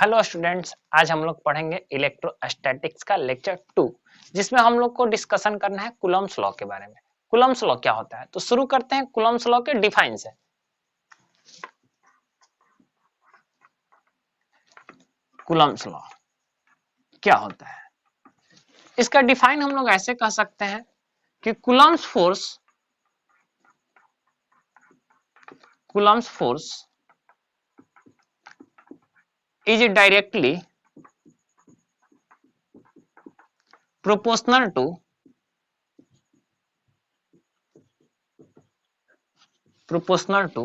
Hello students, आज हम लोग पढ़ेंगे इलेक्ट्रोस्टैटिक्स का लेक्चर 2, जिसमें हम लोग को डिस्कशन करना है कूलम्ब्स लॉ के बारे में। कूलम्ब्स लॉ क्या होता है, तो शुरू करते हैं कूलम्ब्स लॉ के डिफाइन से। कूलम्ब्स लॉ क्या होता है, इसका डिफाइन हम लोग ऐसे कह सकते हैं कि Coulomb's force is directly proportional to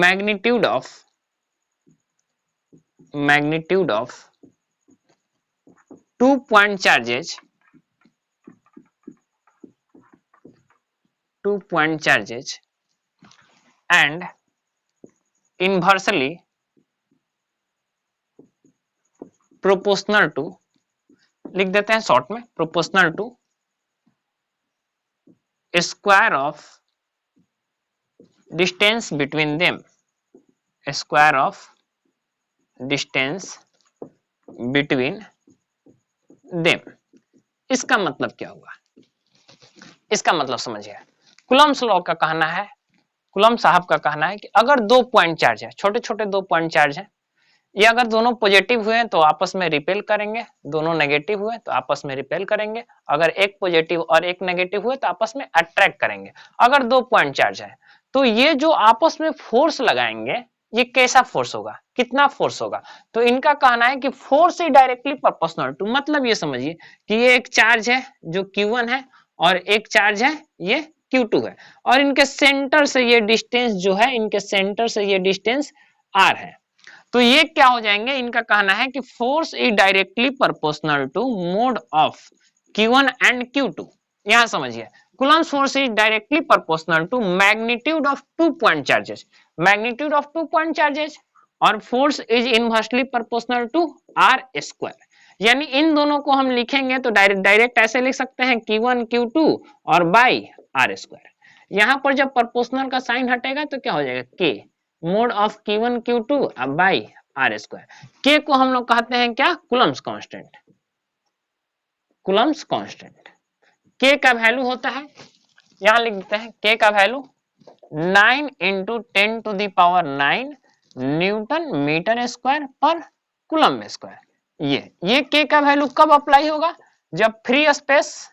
magnitude of 2-point charges and inversely proportional to, लिख देते हैं शॉर्ट में, proportional to square of distance between them, square of distance between them। इसका मतलब क्या हुआ, इसका मतलब समझिए। कूलम्ब्स लॉ का कहना है, कूलम्ब साहब का कहना है कि अगर 2 पॉइंट चार्ज है, छोटे छोटे 2 पॉइंट चार्ज है, ये अगर दोनों पॉजिटिव हुए तो आपस में रिपेल करेंगे, दोनों नेगेटिव हुए तो आपस में रिपेल करेंगे, अगर एक पॉजिटिव और एक नेगेटिव हुए तो आपस में अट्रैक्ट करेंगे। अगर 2 पॉइंट चार्ज है तो ये जो आपस में फोर्स लगाएंगे, ये कैसा फोर्स होगा, कितना फोर्स होगा, तो इनका कहना है कि force is directly proportional to, मतलब ये समझिए कि ये एक चार्ज है जो Q1 है और एक चार्ज है ये Q2 है, और इनके सेंटर से ये डिस्टेंस जो है, इनके सेंटर से ये डिस्टेंस R है। तो ये क्या हो जाएंगे, इनका कहना है कि force is directly proportional to mode of Q1 and Q2। यहां समझिए, Coulomb's force is directly proportional to magnitude of 2 point charges, magnitude of 2 point charges, और force is inversely proportional to R square. यानी इन दोनों को हम लिखेंगे तो डायरेक्ट ऐसे लिख सकते हैं Q1 Q2 और बाई R स्क्वायर। यहां पर जब प्रोपोर्शनल का साइन हटेगा तो क्या हो जाएगा, K mod of Q1 Q2 by R square. K को हम लोग कहते हैं क्या, Coulomb's constant. Coulomb's constant K का वैल्यू होता है, यहां लिख देते हैं K का वैल्यू 9 × 10⁹ न्यूटन मीटर स्क्वायर पर कूलम्ब स्क्वायर। ये K का वैल्यू कब अप्लाई होगा, जब फ्री स्पेस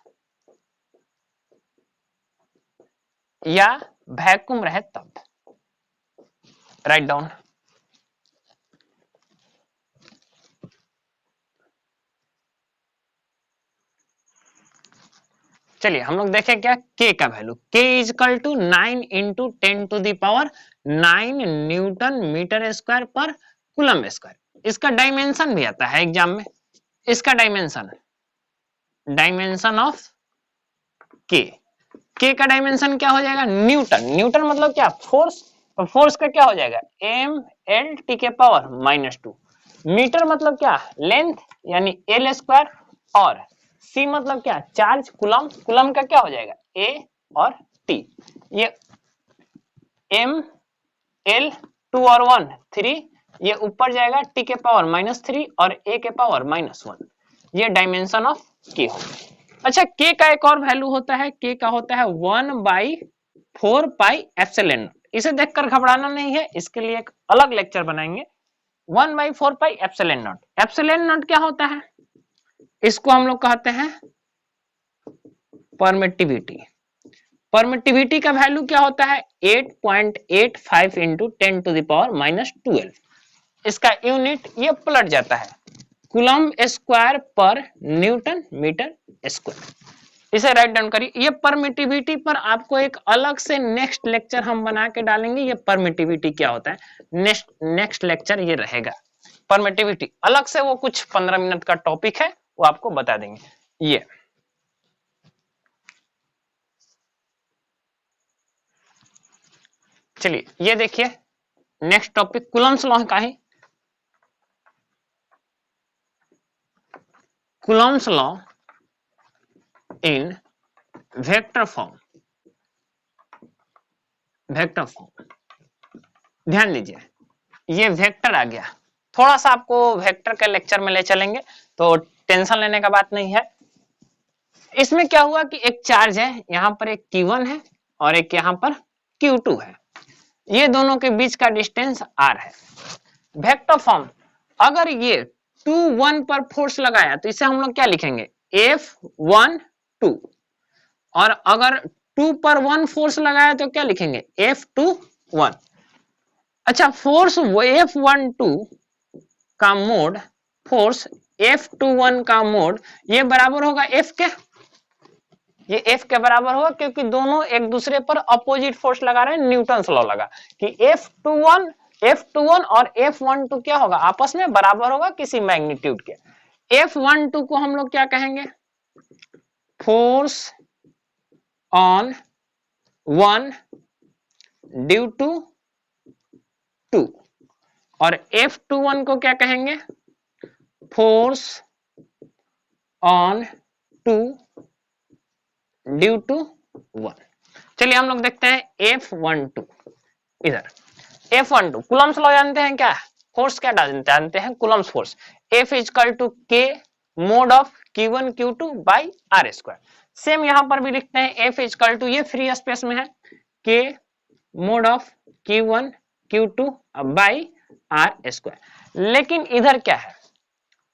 या वैक्यूम रहे तब। Write down. चलिए हम लोग देखें क्या K का value, K is equal to 9 × 10⁹ Newton metre square पर कूलम्ब स्क्वायर। इसका डायमेंशन भी आता है एग्जाम में, इसका डायमेंशन ऑफ K का डायमेंशन क्या हो जाएगा, न्यूटन। न्यूटन मतलब क्या, फोर्स, और फोर्स का क्या हो जाएगा mLT⁻²। मीटर मतलब क्या, लेंथ यानी L स्क्वायर, और C मतलब क्या, चार्ज, कूलम्ब। कूलम्ब का क्या हो जाएगा A और T। ये M L 2 और 1 3, ये ऊपर जाएगा T⁻³ और A⁻⁻1। ये डायमेंशन ऑफ K हो। अच्छा, K का एक और वैल्यू होता है, K का होता है 1/4πε0। इसे देखकर घबराना नहीं है, इसके लिए एक अलग लेक्चर बनाएंगे। 1/4πε0। एप्सिलॉन क्या होता है, इसको हम लोग कहते हैं परमिटिविटी। परमिटिविटी का वैल्यू क्या होता है 8.85 × 10⁻12। इसका यूनिट ये पलट जाता है कूलम्ब स्क्वायर पर न्यूटन मीटर स्क्वायर। इसे राइट डाउन करिए। ये परमिटिविटी पर आपको एक अलग से नेक्स्ट लेक्चर हम बना के डालेंगे, ये परमिटिविटी क्या होता है, नेक्स्ट लेक्चर ये रहेगा परमिटिविटी अलग से, वो कुछ 15 मिनट का टॉपिक है, वो आपको बता देंगे। ये चलिए ये देखिए नेक्स्ट टॉपिक कूलम्ब्स लॉ का है। Coulomb's law in vector form. ध्यान दीजिए, ये वेक्टर आ गया। थोड़ा सा आपको वेक्टर के लेक्चर में ले चलेंगे तो टेंशन लेने का बात नहीं है। इसमें क्या हुआ कि एक चार्ज है, यहाँ पर एक Q1 है और एक यहाँ पर Q2 है, ये दोनों के बीच का डिस्टेंस R है। वेक्टर फॉर्म, अगर ये 2 1 पर फोर्स लगाया तो इसे हम लोग क्या लिखेंगे, F1 2, और अगर 2 पर 1 फोर्स लगाया तो क्या लिखेंगे, F2 1। अच्छा, फोर्स F1 2 का मोड, फोर्स F21 का मोड, ये बराबर होगा F के, ये F के बराबर होगा क्योंकि दोनों एक दूसरे पर अपोजिट फोर्स लगा रहे हैं। न्यूटन्स लॉ लगा कि F21 और F12 क्या होगा, आपस में बराबर होगा किसी मैग्नीट्यूड के। F12 को हम लोग क्या कहेंगे, फोर्स ऑन 1 ड्यू टू 2, और F21 को क्या कहेंगे, फोर्स ऑन 2 ड्यू टू 1। चलिए हम लोग देखते हैं F12। इधर F12 कूलम्स लॉ जानते हैं क्या, फोर्स क्या जानते हैं, Coulomb's force, F equal to K mod of Q1 Q2 by R square. Same यहां पर भी लिखते हैं F इक्वल टू, ये फ्री स्पेस में है, K mod of Q1 Q2 by R square. लेकिन इधर क्या है,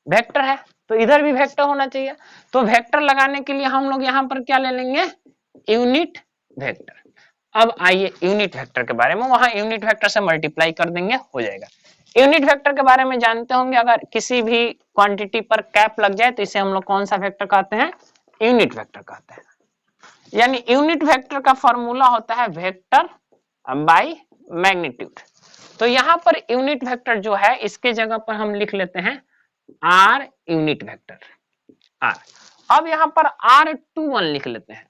वेक्टर है, तो इधर भी वेक्टर होना चाहिए। तो वेक्टर लगाने के लिए हम लोग यहाँ पर क्या ले लेंगे, यूनिट वेक्टर। अब आइए यूनिट वेक्टर के बारे में, वहां यूनिट वेक्टर से मल्टीप्लाई कर देंगे, हो जाएगा। यूनिट वेक्टर के बारे में जानते होंगे, अगर किसी भी क्वांटिटी पर कैप लग जाए तो इसे हम लोग कौन सा वेक्टर कहते हैं, यूनिट वेक्टर कहते हैं। यानी यूनिट वेक्टर का फॉर्मूला होता है वेक्टर बाई मैग्नीट्यूड। तो यहाँ पर यूनिट वेक्टर जो है, इसके जगह पर हम लिख लेते हैं R यूनिट वेक्टर R। अब यहाँ पर R21 लिख लेते हैं,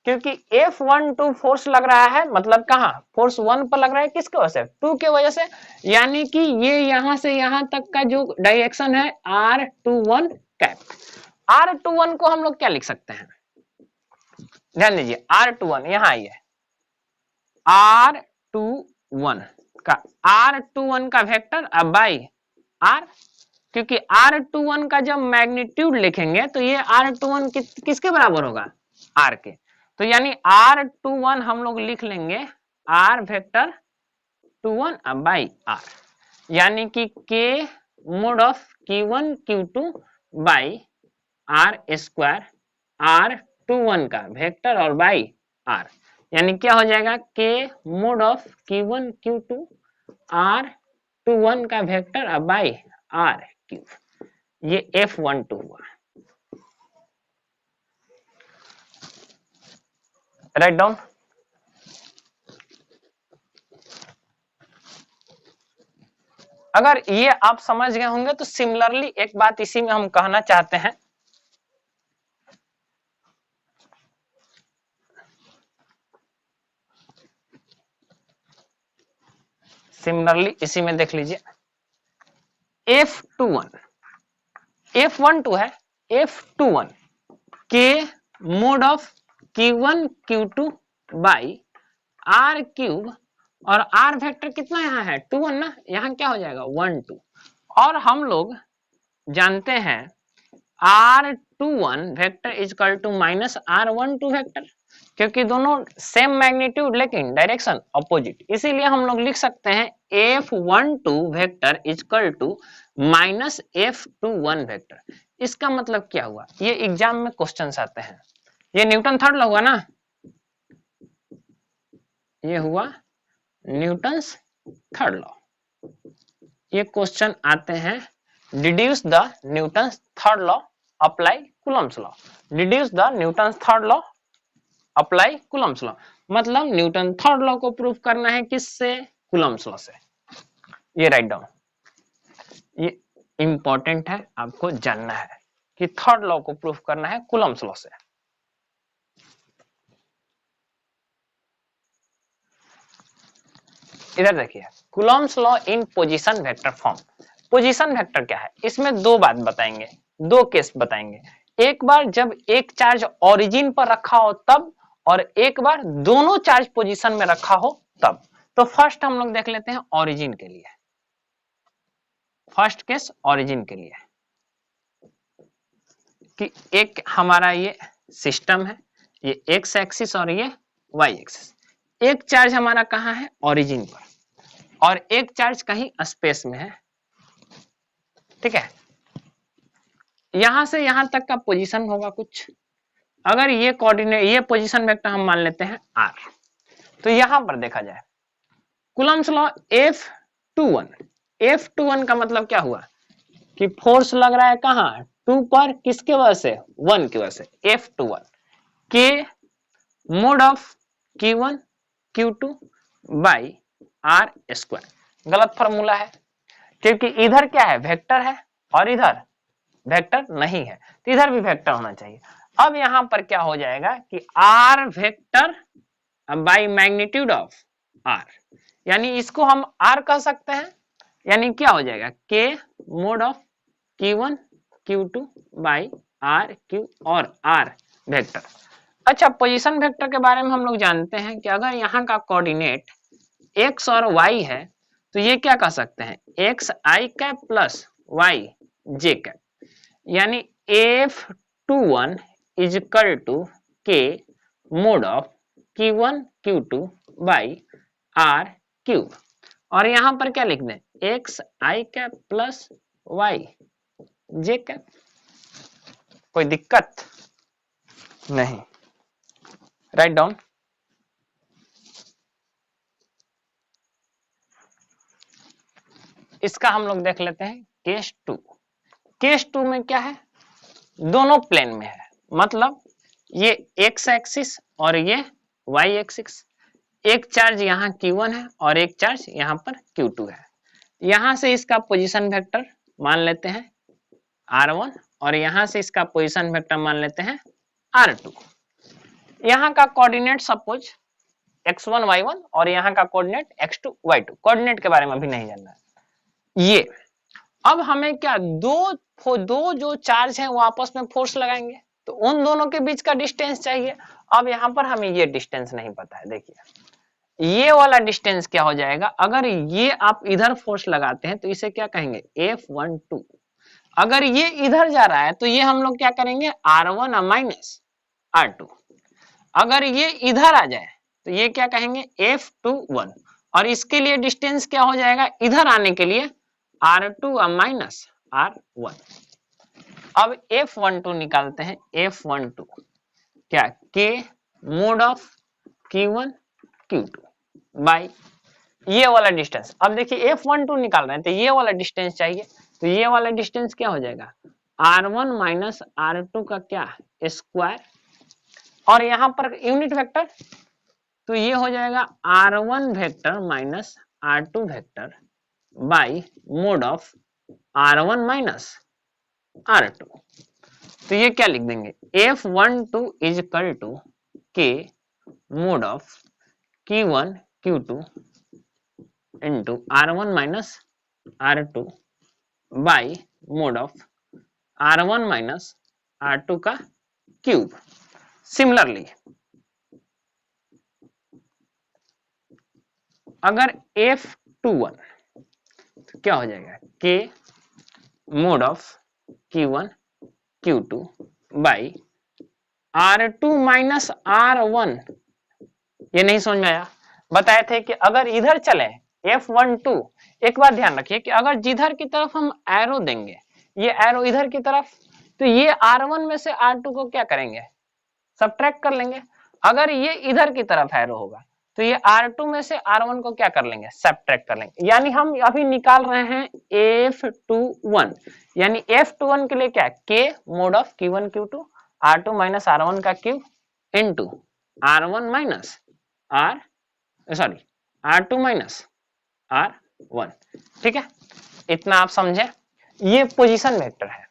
क्योंकि F12 फोर्स लग रहा है, मतलब कहाँ, फोर्स 1 पर लग रहा है, किसके वजह से, 2 के वजह से, यानी कि ये यहां से यहां तक का जो डायरेक्शन है R21 कैप। R21 को हम लोग क्या लिख सकते हैं, ध्यान दीजिए, R21 यहाँ आइए, R21 का वेक्टर अब बाई R, क्योंकि R21 का जब मैग्नीट्यूड लिखेंगे तो ये R21 किसके बराबर होगा, R के। तो यानी R21 हम लोग लिख लेंगे R वेक्टर 21 बाई R, यानी कि K mod of Q1 Q2 by R square, R21 का वेक्टर और बाई R, यानी क्या हो जाएगा, K mod of Q1 Q2 R21 का वेक्टर बाई R क्यूब। ये F12 हुआ, राइट डाउन। अगर ये आप समझ गए होंगे तो सिमिलरली एक बात इसी में हम कहना चाहते हैं, सिमिलरली इसी में देख लीजिए, F12 है, F21 K mod of Q1 Q2 by R cube, और R वेक्टर कितना यहाँ है 21 ना, यहाँ क्या हो जाएगा 1 2, और हम लोग जानते हैं R21 vector is equal to minus R12 vector, क्योंकि दोनों सेम मैग्नीट्यूड लेकिन डायरेक्शन अपोजिट, इसीलिए हम लोग लिख सकते हैं F12 vector is equal to minus F21 vector. इसका मतलब क्या हुआ, ये एग्जाम में क्वेश्चंस आते हैं, ये न्यूटन थर्ड लॉ हुआ ना, ये हुआ न्यूटन्स थर्ड लॉ। ये क्वेश्चन आते हैं, deduce the Newton's third law apply Coulomb's law, deduce the Newton's third law apply Coulomb's law, मतलब न्यूटन थर्ड लॉ को प्रूव करना है किससे, कूलम्स लॉ से। ये राइट डाउन, ये इंपॉर्टेंट है, आपको जानना है कि थर्ड लॉ को प्रूव करना है कूलम्स लॉ से। इधर देखिए, Coulomb's law in position vector form. Position vector क्या है, इसमें दो बात बताएंगे, दो केस बताएंगे। एक बार जब एक चार्ज ओरिजिन पर रखा हो तब, और एक बार दोनों चार्ज पोजीशन में रखा हो तब। तो फर्स्ट हम लोग देख लेते हैं ओरिजिन के लिए। फर्स्ट केस ओरिजिन के लिए कि एक हमारा ये सिस्टम है, ये एक्स एक्सिस और ये वाई एक्सिस। एक चार्ज हमारा कहाँ है? ओरिजिन पर, और एक चार्ज कहीं स्पेस में है। ठीक है, यहां से यहां तक का पोजीशन होगा कुछ। अगर ये कोऑर्डिनेट, ये पोजीशन वेक्टर हम मान लेते हैं r, तो यहां पर देखा जाए कूलम्ब्स लॉ F21, F21 का मतलब क्या हुआ कि फोर्स लग रहा है कहाँ? 2 पर, किसके वजह से? 1 की वजह से। F21 के mode of Q1 Q2 by R square. गलत फॉर्मूला है, क्योंकि इधर क्या है? वेक्टर है और इधर वेक्टर नहीं है, तो इधर भी वेक्टर होना चाहिए। अब यहां पर क्या हो जाएगा कि R vector by magnitude of R, यानी इसको हम R कह सकते हैं, यानी क्या हो जाएगा? K mod of Q1 Q2 by R Q और R वेक्टर। अच्छा, पोजीशन वेक्टर के बारे में हम लोग जानते हैं कि अगर यहाँ का कोऑर्डिनेट x और y है, तो ये क्या कह सकते हैं? x i cap plus y j cap, यानी F21 is equal to K mod of Q1 Q2 by R cube. और यहां पर क्या लिख दें? x i cap plus y j cap. कोई दिक्कत नहीं, राइट डाउन। इसका हम लोग देख लेते हैं केस 2। केस 2 में क्या है? दोनों प्लेन में है, मतलब ये x एक्सिस और ये y एक्सिस। एक चार्ज यहाँ Q1 है और एक चार्ज यहाँ पर Q2 है। यहां से इसका पोजीशन वेक्टर मान लेते हैं R1 और यहां से इसका पोजीशन वेक्टर मान लेते हैं R2। यहाँ का कोऑर्डिनेट सपोज x1 y1 और यहाँ का कोऑर्डिनेट x2 y2। कोऑर्डिनेट के बारे में अभी नहीं जानना है ये। अब हमें क्या, दो जो चार्ज है वो आपस में फोर्स लगाएंगे, तो उन दोनों के बीच का डिस्टेंस चाहिए। अब यहाँ पर हमें ये डिस्टेंस नहीं पता है। देखिए ये वाला डिस्टेंस क्या हो जाएगा? अगर ये आप इधर फोर्स लगाते हैं तो इसे क्या कहेंगे? F12। अगर ये इधर जा रहा है तो ये हम लोग क्या करेंगे? R1 minus R2। अगर ये इधर आ जाए तो ये क्या कहेंगे? F21। और इसके लिए डिस्टेंस क्या हो जाएगा? इधर आने के लिए R2 माइनस R1। अब F12 निकालते हैं। F12 क्या? K mod of Q1 Q2 by ये वाला डिस्टेंस। अब देखिए F12 निकाल रहे हैं तो ये वाला डिस्टेंस चाहिए, तो ये वाला डिस्टेंस क्या हो जाएगा? R1 माइनस R2 का क्या? स्क्वायर। और यहां पर यूनिट वेक्टर, तो ये हो जाएगा R1 vector minus R2 vector by mod of R1 minus R2। तो ये क्या लिख देंगे? F12 is equal to K mod of Q1 Q2 into R1 minus R2 by mod of R1 minus R2 का क्यूब। सिमिलरली अगर F21 तो क्या हो जाएगा? K mod of Q1 Q2 by R2 minus R1। ये नहीं समझ में आया? बताए थे कि अगर इधर चले F12, एक बात ध्यान रखिए कि अगर जिधर की तरफ हम एरो देंगे, ये एरो इधर की तरफ, तो ये R1 में से R2 को क्या करेंगे? सबट्रैक्ट कर लेंगे। अगर ये इधर की तरफ एरो होगा तो ये R2 में से R1 को क्या कर लेंगे? सबट्रैक्ट कर लेंगे। यानी हम अभी निकाल रहे हैं F21, यानी F21 के लिए क्या? K mod of Q1 Q2 R2 minus R1 का cube into R1 minus R2 minus R1। ठीक है, इतना आप समझे? ये पोजीशन वेक्टर है।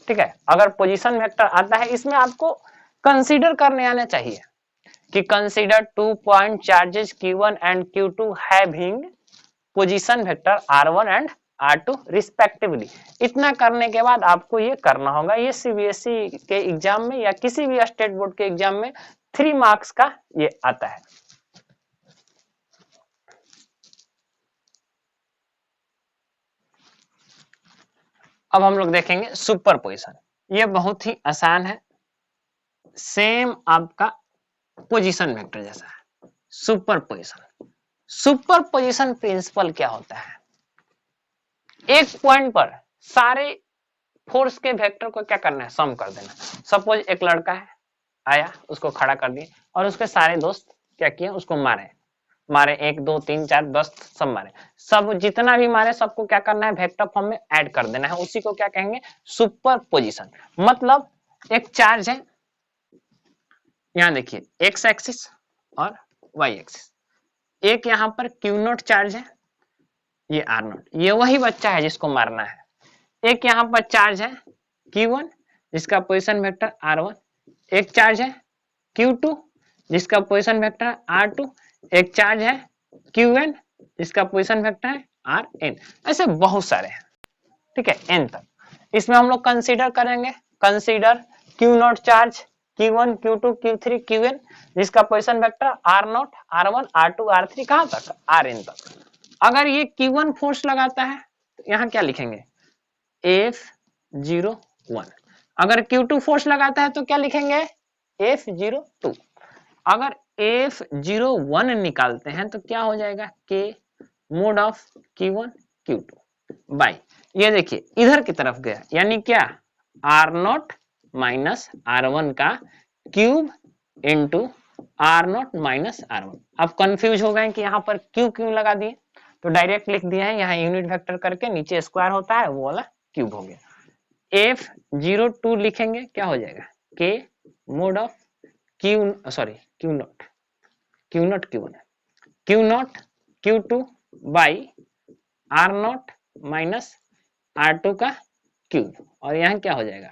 ठीक है, अगर पोजीशन वेक्टर आता है इसमें आपको कंसीडर करने आना चाहिए कि consider 2 point charges Q1 and Q2 having position vector R1 and R2 respectively. इतना करने के बाद आपको ये करना होगा। ये CBSE के एग्जाम में या किसी भी स्टेट बोर्ड के एग्जाम में 3 मार्क्स का ये आता है। अब हम लोग देखेंगे सुपरपोजिशन। ये बहुत ही आसान है, सेम आपका पोजीशन वेक्टर जैसा है। सुपरपोजिशन, सुपरपोजिशन प्रिंसिपल क्या होता है? एक पॉइंट पर सारे फोर्स के वेक्टर को क्या करना है? सम कर देना। सपोज एक लड़का है, आया, उसको खड़ा कर दिए और उसके सारे दोस्त क्या किए? उसको मारे। मारे 1 2 3 4 10 सब मारे। सब जितना भी मारे सबको क्या करना है? वेक्टर फॉर्म में ऐड कर देना है। उसी को क्या कहेंगे? सुपरपोजिशन। मतलब एक चार्ज है, यहाँ देखिए एक्स एक्सिस और वाई एक्सिस। एक यहाँ पर क्यू नॉट चार्ज है, ये आर नॉट, ये वही बच्चा है जिसको मारना है। एक यहाँ पर चार्ज है Q1 जिसका पोजीशन वेक्टर R1, एक चार्ज है Q2 जिसका पोजीशन वेक्टर है R2, एक चार्ज है Qn जिसका पोजीशन वेक्टर है Rn। ऐसे बहुत सारे हैं, ठीक है, n तक। इसमें हम लोग कंसीडर करेंगे, consider Q0 charge Q1 Q2 Q3 Qn जिसका position vector R0 R1 R2 R3 कहां तक? Rn तक। अगर ये Q1 फोर्स लगाता है तो यहाँ क्या लिखेंगे? F01। अगर Q2 फोर्स लगाता है तो क्या लिखेंगे? F02। अगर F01 निकालते हैं तो क्या हो जाएगा? K mod of Q1 Q2 by, ये देखिए इधर की तरफ गया, यानी क्या? R0 माइनस R1 का cube into R0 minus R1। अब कंफ्यूज हो गए कि यहाँ पर क्यू क्यों लगा दिए, तो डायरेक्ट लिख दिया है, यहाँ यूनिट वेक्टर करके नीचे स्क्वायर होता है वो वाला क्यूब हो गया। F02 लिखेंगे, क्या हो जाएगा? K mod of Q not Q2 by R0 minus R2 का क्यूब, और यहाँ क्या हो जाएगा?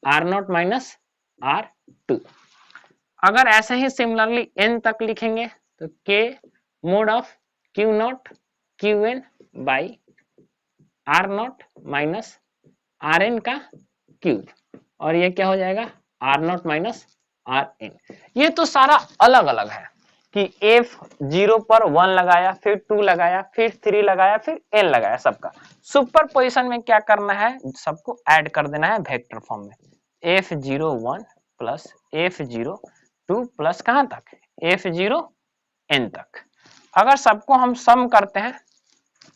R0 minus R2। अगर ऐसे ही सिमिलरली n तक लिखेंगे तो K mod of Q0 Qn by R0 minus Rn का क्यूब, और ये क्या हो जाएगा? R0 minus Rn। ये तो सारा अलग अलग है कि F0 पर 1 लगाया, फिर 2 लगाया, फिर 3 लगाया, फिर n लगाया। सबका सुपरपोजिशन में क्या करना है? सबको ऐड कर देना है वेक्टर फॉर्म में। F01 प्लस F02 प्लस कहां तक? F0n तक। अगर सबको हम सम करते हैं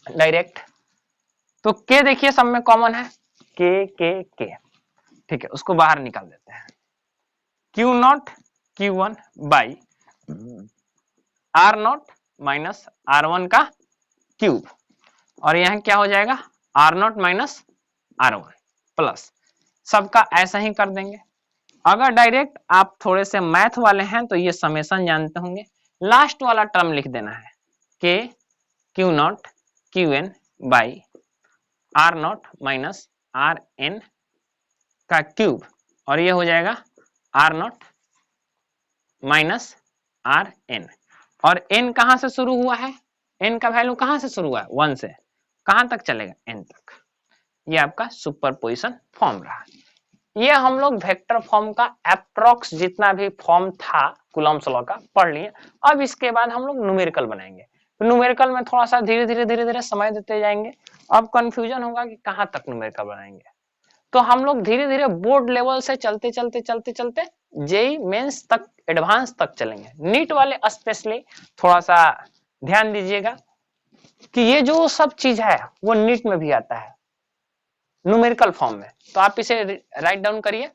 डायरेक्ट तो k देखिए सब में कॉमन है, k, ठीक है, उसको बाहर निकाल देते हैं। Q0 Q1 by R0 minus R1 का क्यूब, और यहाँ क्या हो जाएगा? R0 माइनस R1 प्लस, सबका ऐसा ही कर देंगे। अगर डायरेक्ट आप थोड़े से मैथ वाले हैं तो ये समेशन जानते होंगे, लास्ट वाला टर्म लिख देना है, K Q0 Qn by R0 minus Rn का क्यूब, और ये हो जाएगा R0 माइनस Rn। और n कहां से शुरू हुआ है? n का वैल्यू कहां से शुरू हुआ है? 1 से कहां तक चलेगा? n तक। ये आपका सुपरपोजिशन फॉर्म रहा। ये हम लोग वेक्टर फॉर्म का अप्रॉक्स जितना भी फॉर्म था कूलम्ब्स लॉ का पढ़ लिए। अब इसके बाद हम लोग न्यूमेरिकल बनाएंगे। तो न्यूमेरिकल में थोड़ा सा धीरे धीरे समय देते जाएंगे। अब कंफ्यूजन होगा कि कहां तक न्यूमेरिकल बनाएंगे, तो हम लोग धीरे धीरे बोर्ड लेवल से चलते जेई मेंस तक, एडवांस तक चलेंगे। नीट वाले स्पेशली थोड़ा सा ध्यान दीजिएगा कि ये जो सब चीज है वो नीट में भी आता है न्यूमेरिकल फॉर्म में। तो आप इसे राइट डाउन करिए।